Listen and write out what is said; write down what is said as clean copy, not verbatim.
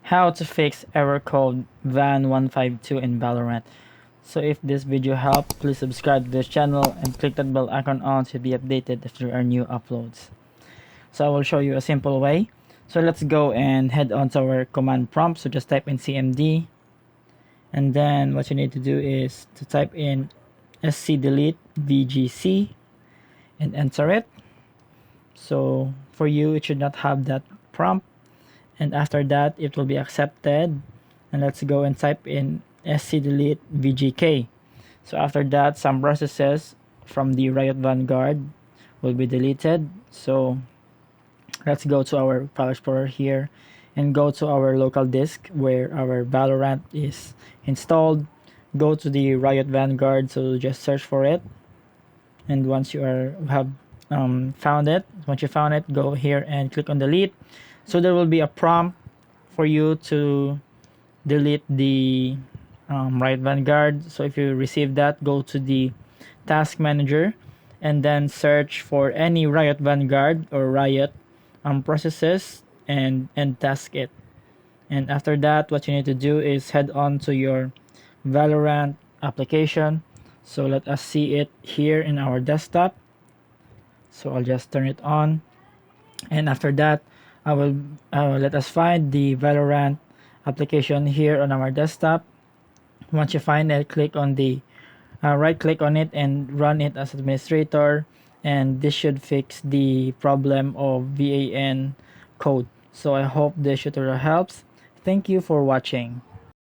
how to fix error code VAN152 in Valorant. So if this video helped, please subscribe to this channel and click that bell icon on to be updated if there are new uploads. So I will show you a simple way. So let's go and head on to our command prompt. So just type in cmd, and then what you need to do is to type in scdelete vgc and enter it. So for you, it should not have that prompt, and after that it will be accepted. And let's go and type in scdelete vgk. So after that, some processes from the Riot Vanguard will be deleted. So let's go to our file explorer here and go to our local disk where our Valorant is installed. Go to the Riot Vanguard, so just search for it, and once you have found it, go here and click on delete. So there will be a prompt for you to delete the Riot Vanguard. So if you receive that, go to the task manager and then search for any Riot Vanguard or Riot processes and task it. And after that, what you need to do is head on to your Valorant application. So let us see it here in our desktop. So I'll just turn it on, and after that I will let us find the Valorant application here on our desktop. Once you find it, click on the right click on it and run it as administrator, and this should fix the problem of VAN code. So I hope this tutorial helps. Thank you for watching.